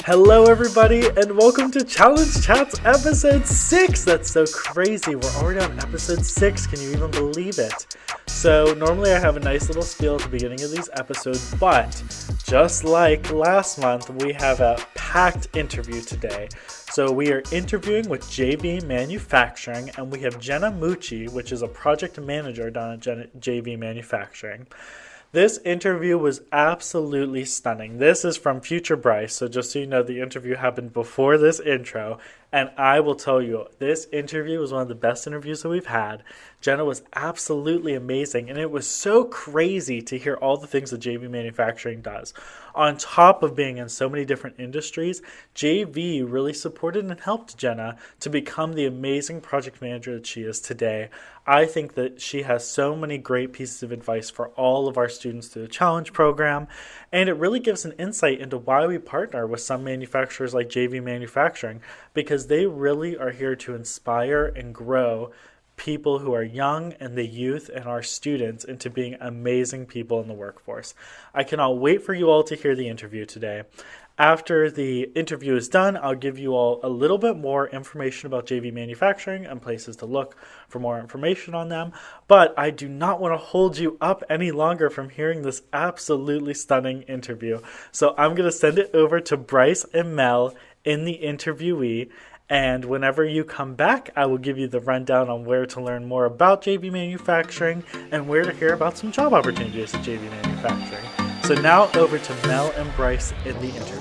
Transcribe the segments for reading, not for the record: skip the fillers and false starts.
Hello everybody and welcome to Challenge Chats episode 6. That's so crazy. We're already on episode 6. Can you even believe it? So normally I have a nice little spiel at the beginning of these episodes, but just like last month, we have a packed interview today. So we are interviewing with JV Manufacturing, and we have Genna Mucci, which is a project manager down at JV Manufacturing. This interview was absolutely stunning. This is from Future Bryce, so just so you know, the interview happened before this intro, and I will tell you, this interview was one of the best interviews that we've had. Genna was absolutely amazing, and it was so crazy to hear all the things that JV Manufacturing does. On top of being in so many different industries, JV really supported and helped Genna to become the amazing project manager that she is today. I think that she has so many great pieces of advice for all of our students through the Challenge program, and it really gives an insight into why we partner with some manufacturers like JV Manufacturing, because they really are here to inspire and grow people who are young and the youth and our students into being amazing people in the workforce. I cannot wait for you all to hear the interview today. After the interview is done, I'll give you all a little bit more information about JV Manufacturing and places to look for more information on them. But I do not want to hold you up any longer from hearing this absolutely stunning interview. So I'm going to send it over to Bryce and Mel in the interviewee. And whenever you come back, I will give you the rundown on where to learn more about JV Manufacturing and where to hear about some job opportunities at JV Manufacturing. So now over to Mel and Bryce in the interview.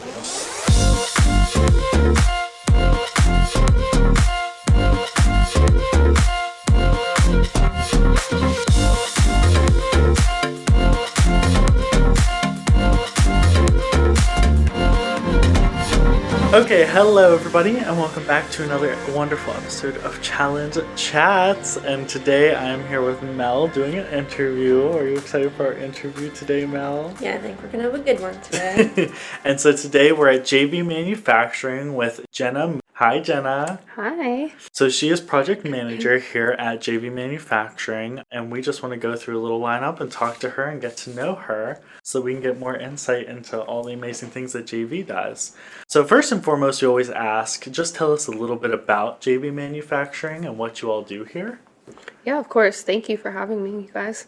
Okay, hello everybody, and welcome back to another wonderful episode of Challenge Chats. And today I am here with Mel doing an interview. Are you excited for our interview today, Mel? Yeah, I think we're gonna have a good one today. And so today we're at JV Manufacturing with Genna. Hi, Genna. Hi. So she is project manager here at JV Manufacturing, and we just want to go through a little lineup and talk to her and get to know her so we can get more insight into all the amazing things that JV does. So first and foremost, we always ask, just tell us a little bit about JV Manufacturing and what you all do here. Yeah, of course. Thank you for having me, you guys.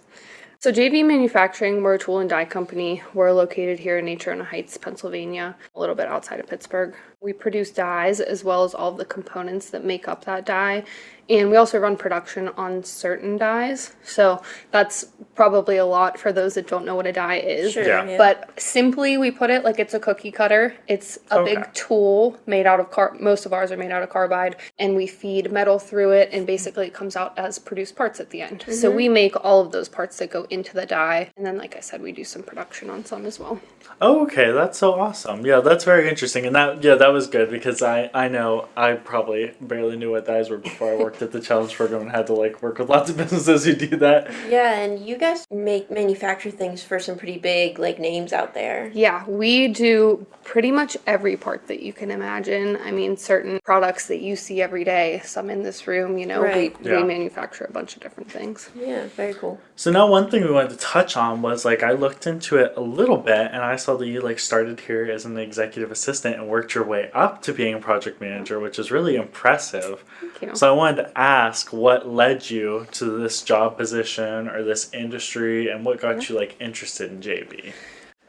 So JV Manufacturing, we're a tool and die company. We're located here in Natrona Heights, Pennsylvania, a little bit outside of Pittsburgh. We produce dies as well as all the components that make up that die. And we also run production on certain dies. So that's probably a lot for those that don't know what a die is. Sure, Yeah. But simply we put it like it's a cookie cutter. It's a big tool made out of most of ours are made out of carbide, and we feed metal through it, and basically it comes out as produced parts at the end. Mm-hmm. So we make all of those parts that go into the die, and then like I said, we do some production on some as well. Oh, okay, that's so awesome. Yeah, that's very interesting. And that was good because I know I probably barely knew what dies were before I worked at the Challenge program and had to work with lots of businesses who do that. Yeah, and you guys manufacture things for some pretty big names out there. Yeah, we do pretty much every part that you can imagine. I mean, certain products that you see every day, some in this room, Right. we manufacture a bunch of different things. Yeah, very cool. So now one thing we wanted to touch on was I looked into it a little bit and I saw that you started here as an executive assistant and worked your way up to being a project manager, which is really impressive. Thank you. So I wanted to ask what led you to this job position or this industry and what got you interested in JV?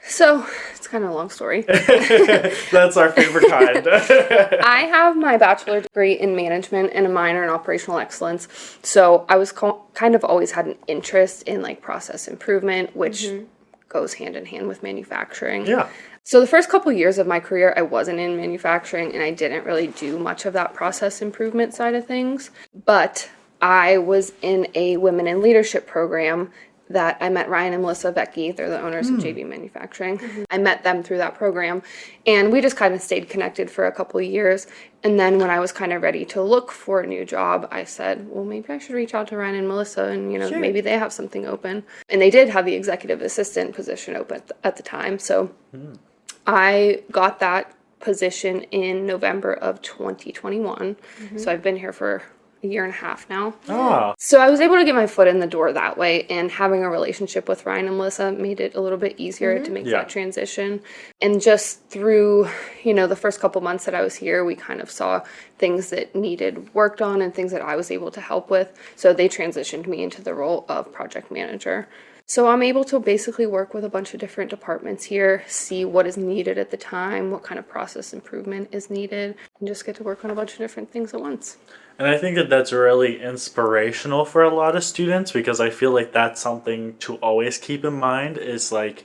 So, it's kind of a long story. That's our favorite kind. I have my bachelor degree in management and a minor in operational excellence. So, I was kind of always had an interest in process improvement, which goes hand in hand with manufacturing. Yeah. So the first couple years of my career, I wasn't in manufacturing and I didn't really do much of that process improvement side of things. But I was in a women in leadership program that I met Ryan and Melissa Vecchi. They're the owners of JV Manufacturing. Mm-hmm. I met them through that program, and we just kind of stayed connected for a couple of years. And then when I was kind of ready to look for a new job, I said, well, maybe I should reach out to Ryan and Melissa and, Sure. maybe they have something open. And they did have the executive assistant position open at the time. So I got that position in November of 2021. Mm-hmm. So I've been here for a year and a half now. Oh. So I was able to get my foot in the door that way, and having a relationship with Ryan and Melissa made it a little bit easier to make that transition. And just through, the first couple months that I was here, we kind of saw things that needed worked on and things that I was able to help with. So they transitioned me into the role of project manager. So I'm able to basically work with a bunch of different departments here, see what is needed at the time, what kind of process improvement is needed, and just get to work on a bunch of different things at once. And I think that that's really inspirational for a lot of students, because I feel like that's something to always keep in mind is like,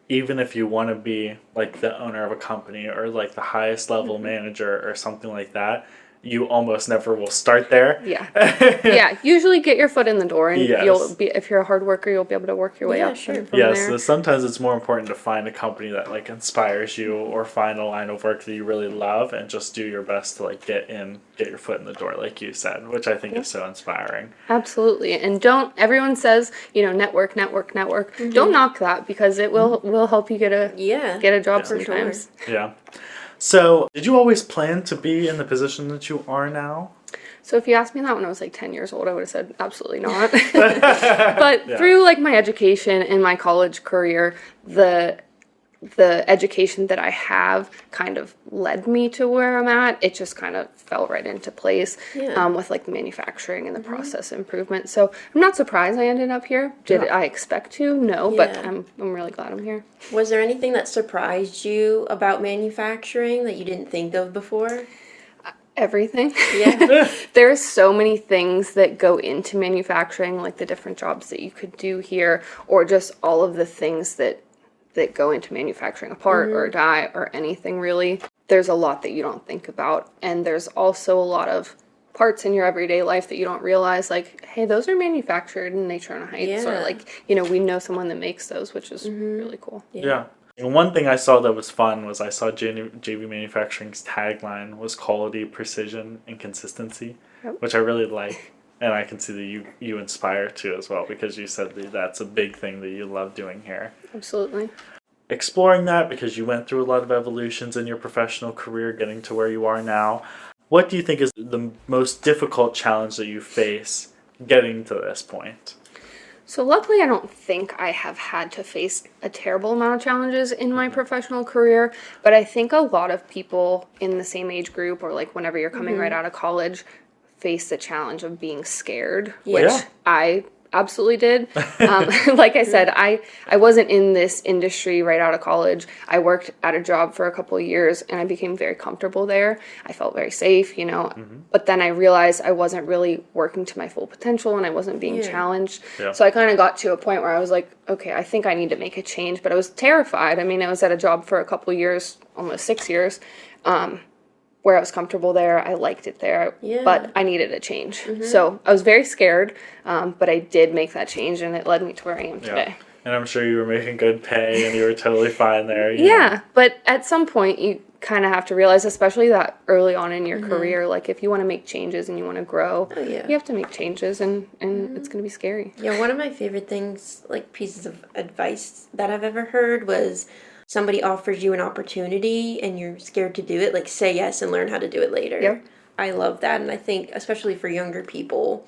even if you want to be like the owner of a company or like the highest level manager or something like that, you almost never will start there. Yeah, usually get your foot in the door, and Yes. you'll be, if you're a hard worker, you'll be able to work your way up from Yes, there. so sometimes it's more important to find a company that like inspires you, or find a line of work that you really love, and just do your best to like get your foot in the door, like you said, which I think is so inspiring. Absolutely. And everyone says, network. Don't knock that, because it will help you get a job sometimes. Sure. Yeah. So, did you always plan to be in the position that you are now? So if you asked me that when I was like 10 years old, I would have said absolutely not. But through like my education and my college career, the education that I have kind of led me to where I'm at. It just kind of fell right into place with like the manufacturing and the process improvement. So I'm not surprised I ended up here. Did I expect to? No, but I'm really glad I'm here. Was there anything that surprised you about manufacturing that you didn't think of before? Everything. Yeah. There's so many things that go into manufacturing, like the different jobs that you could do here, or just all of the things that go into manufacturing a part or a die or anything really. There's a lot that you don't think about, and there's also a lot of parts in your everyday life that you don't realize, like, hey, those are manufactured in Nature on Heights, or like, we know someone that makes those, which is really cool. Yeah. And one thing I saw that was fun was I saw JV Manufacturing's tagline was quality, precision, and consistency, which I really like. And I can see that you inspire too as well, because you said that that's a big thing that you love doing here. Absolutely. Exploring that, because you went through a lot of evolutions in your professional career, getting to where you are now. What do you think is the most difficult challenge that you face getting to this point? So luckily, I don't think I have had to face a terrible amount of challenges in my professional career, but I think a lot of people in the same age group, or like whenever you're coming right out of college, face the challenge of being scared, which I absolutely did. Like I said, I wasn't in this industry right out of college. I worked at a job for a couple of years, and I became very comfortable there. I felt very safe, but then I realized I wasn't really working to my full potential, and I wasn't being challenged. Yeah. So I kind of got to a point where I was like, okay, I think I need to make a change, but I was terrified. I mean, I was at a job for a couple of years, almost 6 years, where I was comfortable there. I liked it there, but I needed a change. So I was very scared, but I did make that change, and it led me to where I am today. And I'm sure you were making good pay, and you were totally fine there. But at some point, you kind of have to realize, especially that early on in your career, like if you want to make changes and you want to grow, you have to make changes, and it's going to be scary. Yeah, one of my favorite things, like pieces of advice that I've ever heard was, somebody offers you an opportunity and you're scared to do it, like say yes and learn how to do it later. Yep. I love that, and I think especially for younger people,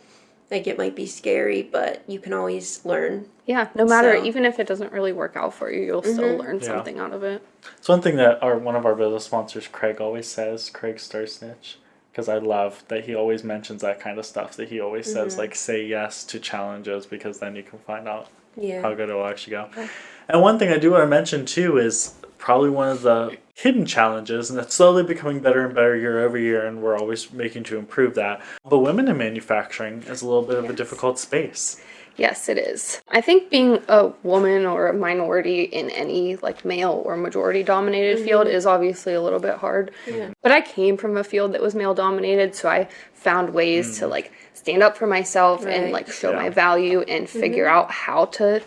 like it might be scary, but you can always learn. Yeah, no matter, even if it doesn't really work out for you, you'll still learn something out of it. It's one thing that one of our business sponsors, Craig, always says, Craig Starsnitch, because I love that he always mentions that kind of stuff, that he always says, like, say yes to challenges, because then you can find out how good it will actually go. Okay. And one thing I do want to mention, too, is probably one of the hidden challenges, and it's slowly becoming better and better year over year, and we're always making to improve that. But women in manufacturing is a little bit of a difficult space. Yes, it is. I think being a woman or a minority in any like male or majority dominated field is obviously a little bit hard. Yeah. But I came from a field that was male dominated, so I found ways to like stand up for myself and like show my value and figure out how to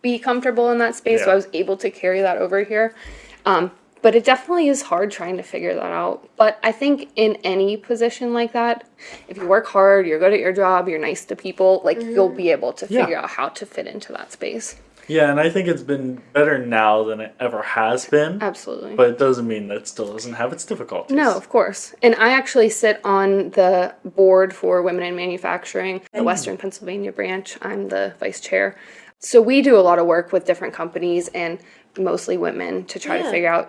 be comfortable in that space. So I was able to carry that over here. But it definitely is hard trying to figure that out. But I think in any position like that, if you work hard, you're good at your job, you're nice to people, like you'll be able to figure out how to fit into that space. Yeah, and I think it's been better now than it ever has been. Absolutely. But it doesn't mean that it still doesn't have its difficulties. No, of course. And I actually sit on the board for Women in Manufacturing, the Western Pennsylvania branch. I'm the vice chair. So we do a lot of work with different companies and mostly women to try to figure out,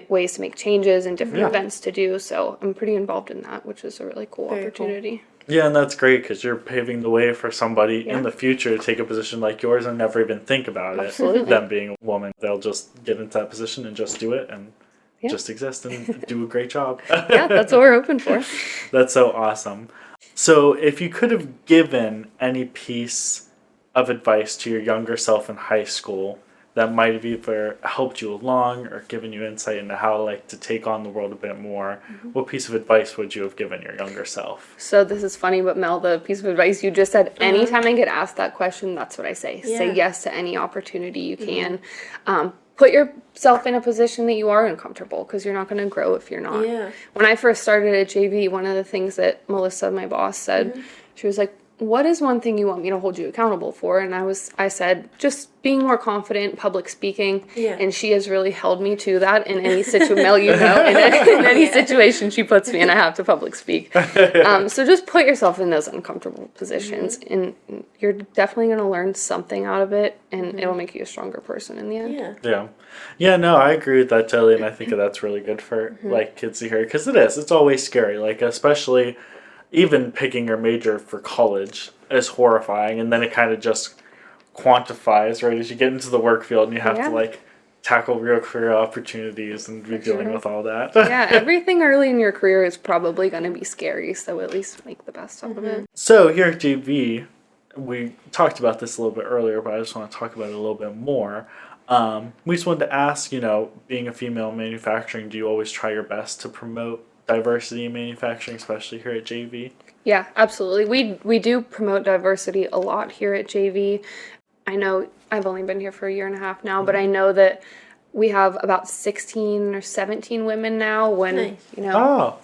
ways to make changes and different events to do. So I'm pretty involved in that, which is a really cool opportunity. Cool. Yeah, and that's great because you're paving the way for somebody in the future to take a position like yours and never even think about it. Them being a woman, they'll just get into that position and just do it and just exist and do a great job. Yeah, that's what we're hoping for. That's so awesome. So if you could have given any piece of advice to your younger self in high school that might have either helped you along or given you insight into how to take on the world a bit more, what piece of advice would you have given your younger self? So this is funny, but Mel, the piece of advice you just said, anytime I get asked that question, that's what I say. Yeah. Say yes to any opportunity you can. Put yourself in a position that you are uncomfortable because you're not going to grow if you're not. Yeah. When I first started at JV, one of the things that Melissa, my boss, said, she was like, what is one thing you want me to hold you accountable for? And I said, just being more confident, public speaking. Yeah. And she has really held me to that in any situation, Mel, in any situation she puts me in, I have to public speak. So just put yourself in those uncomfortable positions and you're definitely going to learn something out of it and it'll make you a stronger person in the end. Yeah, no, I agree with that totally. And I think that's really good for kids to hear because it's always scary, especially even picking your major for college is horrifying, and then it kind of just quantifies right as you get into the work field and you have to tackle real career opportunities and be dealing with all that. Yeah, everything early in your career is probably going to be scary, so at least make the best of it. So here at JV, we talked about this a little bit earlier, but I just want to talk about it a little bit more. We just wanted to ask, being a female in manufacturing, do you always try your best to promote diversity in manufacturing, especially here at JV? Yeah, absolutely. We do promote diversity a lot here at JV. I know I've only been here for a year and a half now, but I know that we have about 16 or 17 women now when,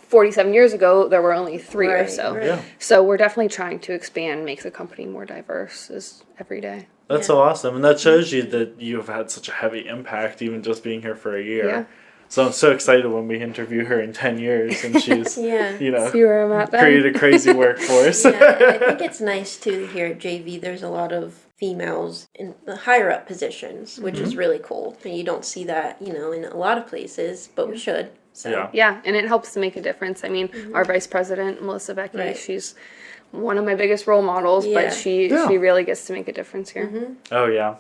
47 years ago, there were only 3 or so. Right. Yeah. So we're definitely trying to expand, make the company more diverse every day. That's so awesome. And that shows you that you've had such a heavy impact, even just being here for a year. Yeah. So I'm so excited when we interview her in 10 years and she's, see where I'm at then. Created a crazy workforce. I think it's nice too here at JV. There's a lot of females in the higher up positions, which is really cool. And you don't see that, in a lot of places, but we should. So. Yeah, and it helps to make a difference. I mean, our vice president, Melissa Becky, she's one of my biggest role models, but she really gets to make a difference here. Oh, yeah.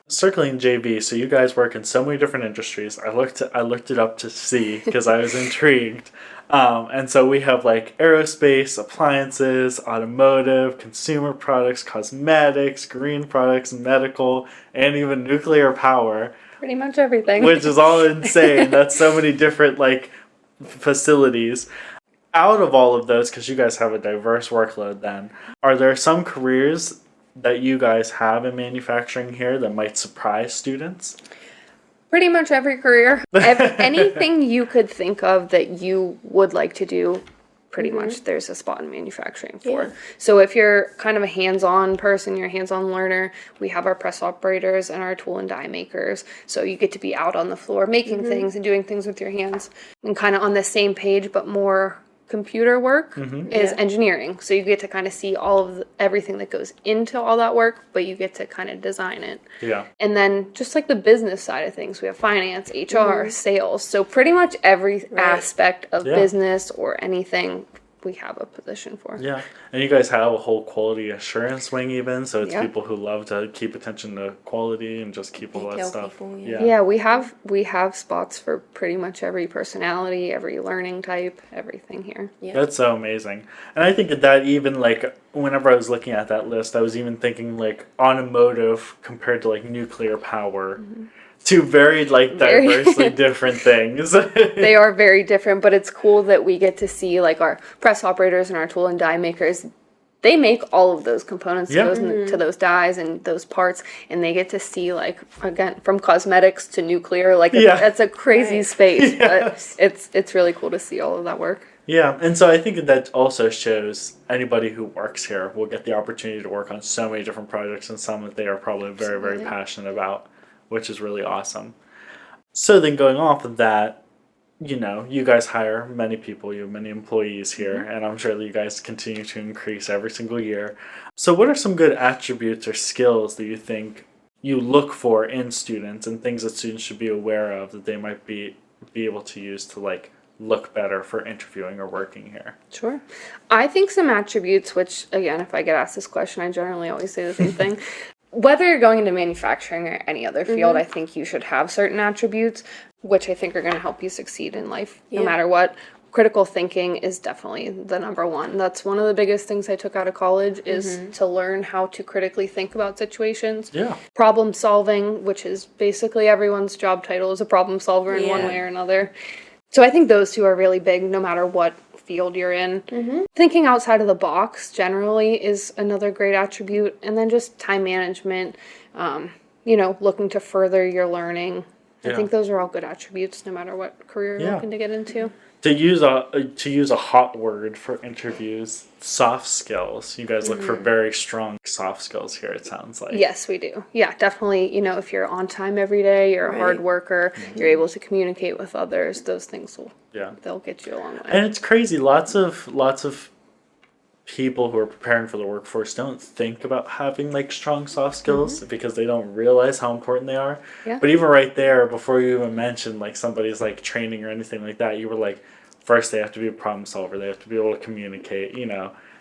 Circling JV, so you guys work in so many different industries. I looked it up to see because I was intrigued. And so we have aerospace, appliances, automotive, consumer products, cosmetics, green products, medical, and even nuclear power. Pretty much everything. Which is all insane. That's so many different facilities. Out of all of those, because you guys have a diverse workload then, are there some careers that you guys have in manufacturing here that might surprise students? Pretty much every career. Anything you could think of that you would like to do, pretty much there's a spot in manufacturing for. Yeah. So if you're kind of a hands-on person, you're a hands-on learner, we have our press operators and our tool and die makers. So you get to be out on the floor making things and doing things with your hands and kind of on the same page, but more computer work is engineering. So you get to kind of see all of everything that goes into all that work, but you get to kind of design it. Yeah. And then just the business side of things, we have finance, HR, sales. So pretty much every aspect of business or anything we have a position for. Yeah. And you guys have a whole quality assurance wing even, so it's people who love to keep attention to quality and just keep all that stuff. People, yeah, we have spots for pretty much every personality, every learning type, everything here. Yeah. That's so amazing. And I think that even whenever I was looking at that list, I was even thinking automotive compared to nuclear power. Two very diversely different things. They are very different, but it's cool that we get to see our press operators and our tool and die makers. They make all of those components that goes into those dies and those parts, and they get to see again from cosmetics to nuclear. That's a crazy space, but it's really cool to see all of that work. Yeah, and so I think that also shows anybody who works here will get the opportunity to work on so many different projects and some that they are probably very, very passionate about, which is really awesome. So then going off of that, you guys hire many people, you have many employees here, and I'm sure that you guys continue to increase every single year. So what are some good attributes or skills that you think you look for in students and things that students should be aware of that they might be able to use to look better for interviewing or working here? Sure. I think some attributes, which again, if I get asked this question, I generally always say the same thing. Whether you're going into manufacturing or any other field, I think you should have certain attributes, which I think are going to help you succeed in life, no matter what. Critical thinking is definitely the number one. That's one of the biggest things I took out of college is to learn how to critically think about situations. Yeah. Problem solving, which is basically everyone's job title is a problem solver in one way or another. So I think those two are really big no matter what field you're in. Thinking outside of the box generally is another great attribute. And then just time management, looking to further your learning. I think those are all good attributes no matter what career you're looking to get into. To use a hot word for interviews, soft skills. You guys look for very strong soft skills here, it sounds like. Yes, we do. Yeah, definitely. If you're on time every day, you're a hard worker, you're able to communicate with others, those things they'll get you a long way. And it's crazy. Lots of people who are preparing for the workforce don't think about having strong soft skills because they don't realize how important they are. Yeah. But even right there, before you even mentioned somebody's training or anything like that, you were first they have to be a problem solver, they have to be able to communicate,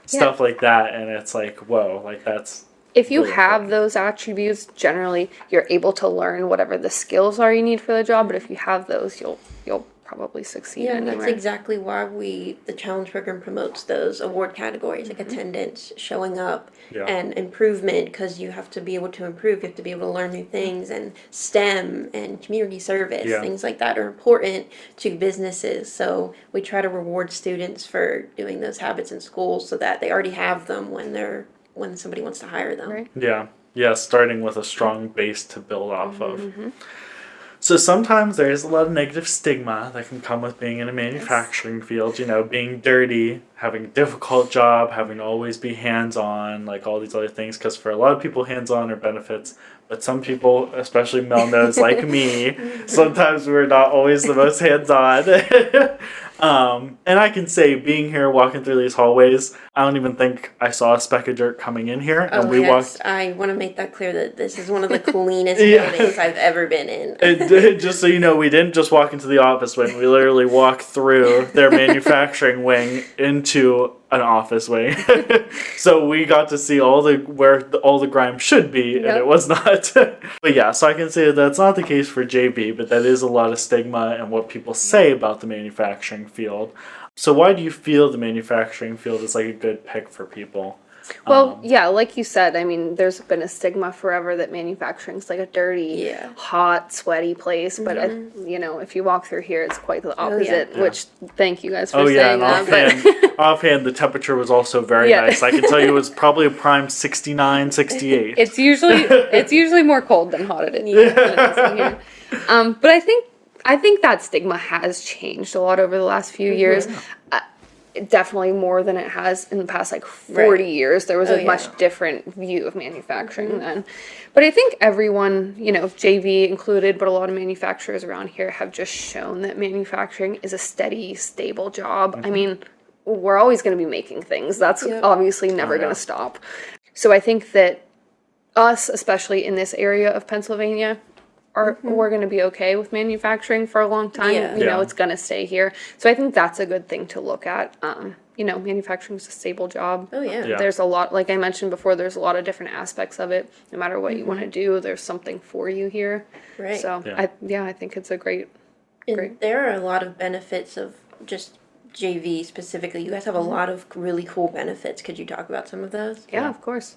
stuff like that. And it's whoa, that's if you really have important. those attributes, generally you're able to learn whatever the skills are you need for the job. But if you have those, you'll probably succeed. Yeah, and anywhere. that's exactly why the challenge program promotes those award categories like attendance, showing up, and improvement, because you have to be able to improve. You have to be able to learn new things, and STEM and community service, things like that are important to businesses. So we try to reward students for doing those habits in school so that they already have them when somebody wants to hire them. Right. Yeah, starting with a strong base to build off of. So sometimes there is a lot of negative stigma that can come with being in a manufacturing field, being dirty, having a difficult job, having to always be hands-on, all these other things. Because for a lot of people, hands-on are benefits. But some people, especially Melnos like me, sometimes we're not always the most hands-on. And I can say, being here, walking through these hallways, I don't even think I saw a speck of dirt coming in here. And I want to make that clear that this is one of the cleanest buildings I've ever been in. And just so you know, we didn't just walk into the office wing. We literally walked through their manufacturing wing into an office wing. So we got to see where all the grime should be, and it was not. But yeah, so I can say that's not the case for JB, but that is a lot of stigma and what people say about the manufacturing field. So why do you feel the manufacturing field is a good pick for people? Well, like you said, there's been a stigma forever that manufacturing's a dirty, hot, sweaty place. But, if you walk through here, it's quite the opposite, which thank you guys for saying that. Offhand, the temperature was also very nice. I can tell you it was probably a prime 69, 68. It's usually more cold than hot it is here. But I think that stigma has changed a lot over the last few years. Definitely more than it has in the past 40 years. There was a much different view of manufacturing then. But I think everyone, JV included, but a lot of manufacturers around here have just shown that manufacturing is a steady, stable job. We're always going to be making things. That's obviously never going to stop. So I think that us, especially in this area of Pennsylvania, we're going to be okay with manufacturing for a long time. It's going to stay here. So I think that's a good thing to look at. Manufacturing is a stable job. There's a lot, like I mentioned before, there's a lot of different aspects of it. No matter what you want to do, there's something for you here. Right. So I think it's a great. There are a lot of benefits of just JV specifically. You guys have a lot of really cool benefits. Could you talk about some of those? Yeah, of course.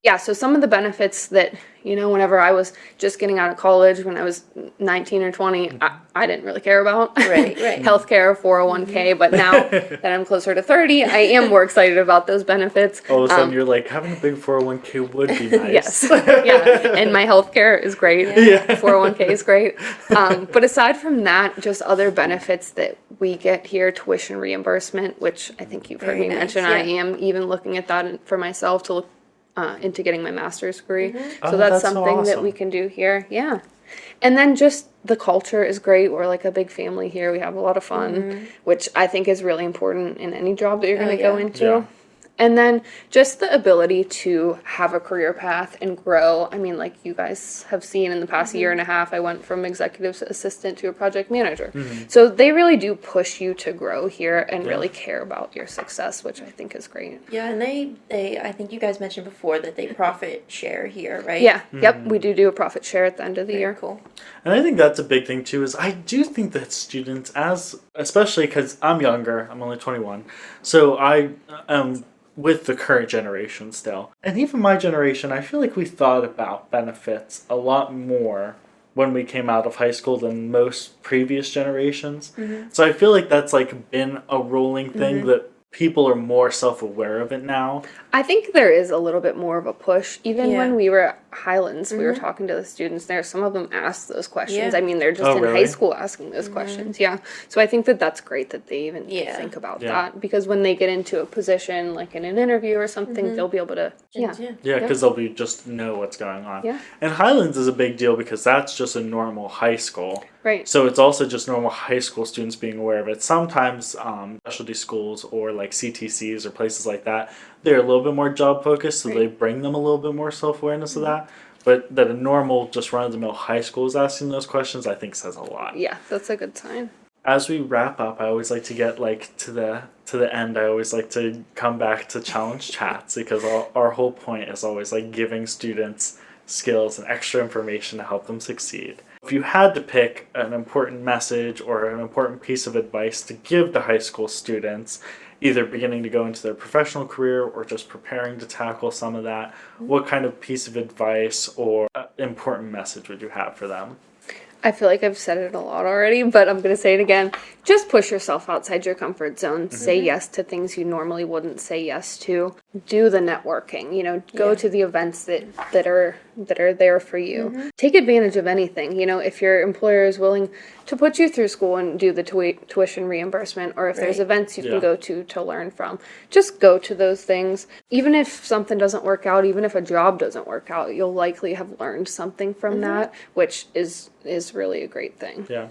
Yeah, so some of the benefits that You know, whenever I was just getting out of college, when I was 19 or 20, I didn't really care about Right. healthcare, 401k. But now that I'm closer to 30, I am more excited about those benefits. All of a sudden, you're like, having a big 401k would be nice. Yes. Yeah. And my healthcare is great. Yeah. 401k is great. But aside from that, just other benefits that we get here, tuition reimbursement, which I think you've heard Very me nice, mention. yeah. I am even looking at that for myself to look into getting my master's degree. Mm-hmm. So Oh, that's that's so something that awesome. we can do here. Yeah. And then just the culture is great. We're like a big family here. We have a lot of fun, which I think is really important in any job that you're going to go yeah. into. Yeah. And then just the ability to have a career path and grow. I mean, like you guys have seen in the past year and a half, I went from executive assistant to a project manager. So they really do push you to grow here and really care about your success, which I think is great. Yeah, and they I think you guys mentioned before that they profit share here, right? Yeah, yep, we do a profit share at the end of the Very year. cool. And I think that's a big thing too, is I do think that students, especially because I'm younger, I'm only 21, so I am with the current generation still. And even my generation, I feel like we thought about benefits a lot more when we came out of high school than most previous generations. So I feel like that's like been a rolling thing that people are more self-aware of it now. I think there is a little bit more of a push. Even Yeah. when we were at Highlands, we were talking to the students there. Some of them asked those questions. Yeah. I mean, they're just Oh, in really? high school asking those questions. Yeah. So I think that that's great that they even Yeah. think about Yeah. that. Because when they get into a position, like in an interview or something, they'll be able to, Yeah. Yeah, because they'll be just know what's going on. Yeah. And Highlands is a big deal because that's just a normal high school. Right. So it's also just normal high school students being aware of it. Sometimes specialty schools or like CTCs or places like that, they're a little bit more job focused, so they bring them a little bit more self-awareness of that. But that a normal, just run-of-the-mill high school is asking those questions, I think says a lot. Yeah, that's a good sign. As we wrap up, I always like to get like to the end. I always like to come back to challenge chats because our whole point is always like giving students skills and extra information to help them succeed. If you had to pick an important message or an important piece of advice to give to high school students, either beginning to go into their professional career or just preparing to tackle some of that, what kind of piece of advice or important message would you have for them? I feel like I've said it a lot already, but I'm going to say it again. Just push yourself outside your comfort zone. Say yes to things you normally wouldn't say yes to. Do the networking, go to the events that are there for you. Take advantage of anything. If your employer is willing to put you through school and do the tuition reimbursement, or if there's events you can go to learn from, just go to those things. Even if something doesn't work out, even if a job doesn't work out, you'll likely have learned something from that, which is really a great thing. Yeah.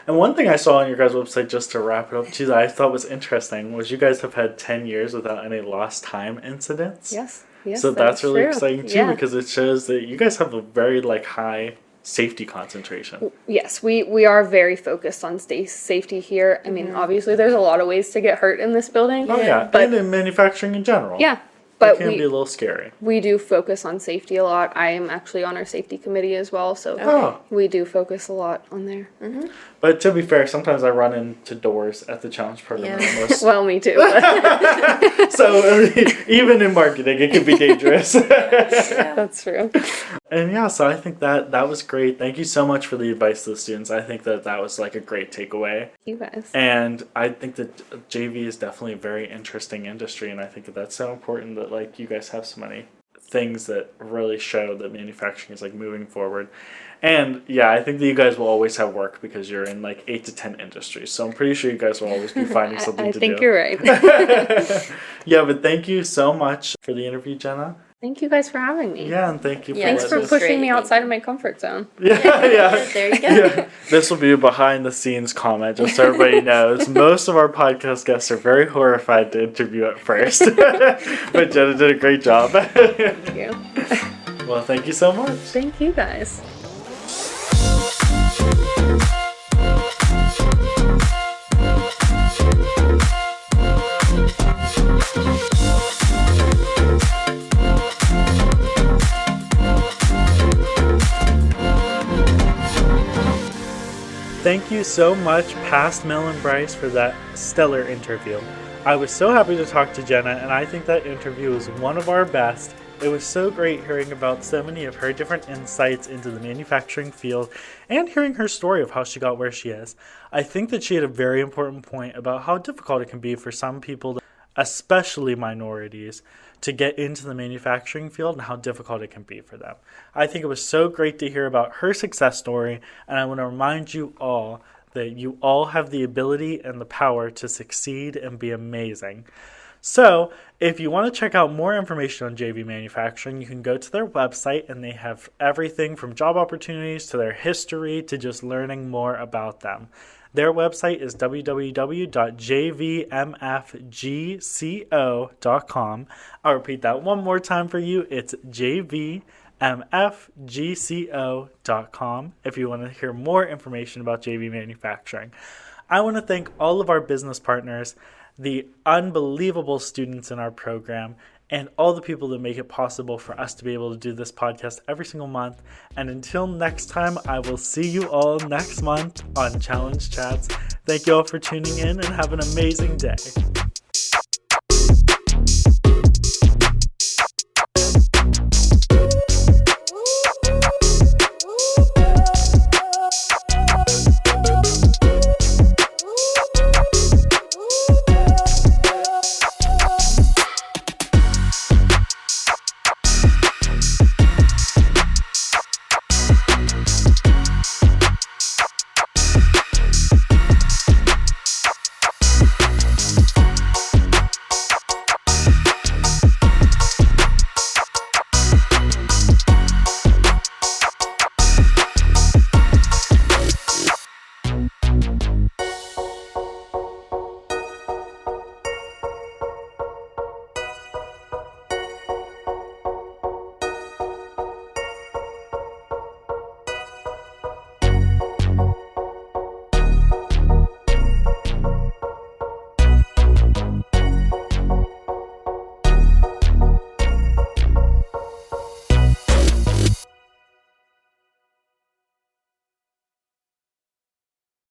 And one thing I saw on your guys' website, just to wrap it up too, that I thought was interesting was you guys have had 10 years without any lost time incidents. Yes, So that's really true. exciting too, because it shows that you guys have a very high safety concentration. Yes, we are very focused on safety here. I mean, obviously there's a lot of ways to get hurt in this building. Oh yeah, But and in manufacturing in general. yeah, It but can be a little scary. we do focus on safety a lot. I am actually on our safety committee as well, so Oh. we do focus a lot on there. But to be fair, sometimes I run into doors at the challenge program. Yeah. Almost. Well, me too. So I mean, even in marketing, it can be dangerous. That's true. And yeah, so I think that was great. Thank you so much for the advice to the students. I think that was like a great takeaway. You guys. And I think that JV is definitely a very interesting industry, and I think that that's so important that like you guys have so many things that really show that manufacturing is like moving forward. And yeah, I think that you guys will always have work because you're in like 8 to 10 industries. So I'm pretty sure you guys will always be finding something I to think do. you're right. Yeah, but thank you so much for the interview, Jenna. Thank you guys for having me. Yeah, and thank you for Thanks for letting us- pushing me Great, outside of my comfort zone. Yeah. There you go. Yeah. This will be a behind the scenes comment, just so everybody knows. Most of our podcast guests are very horrified to interview at first. But Jenna did a great job. Thank you. Well, thank you so much. Thank you guys. Thank you so much, Past Mel and Bryce, for that stellar interview. I was so happy to talk to Jenna, and I think that interview was one of our best, It was so great hearing about so many of her different insights into the manufacturing field and hearing her story of how she got where she is. I think that she had a very important point about how difficult it can be for some people, especially minorities, to get into the manufacturing field and how difficult it can be for them. I think it was so great to hear about her success story, and I want to remind you all that you all have the ability and the power to succeed and be amazing. So, if you want to check out more information on JV Manufacturing, you can go to their website, and they have everything from job opportunities to their history to just learning more about them. Their website is www.jvmfgco.com. I'll repeat that one more time for you. It's jvmfgco.com if you want to hear more information about JV Manufacturing. I want to thank all of our business partners, the unbelievable students in our program, and all the people that make it possible for us to be able to do this podcast every single month. And until next time, I will see you all next month on Challenge Chats. Thank you all for tuning in, and have an amazing day.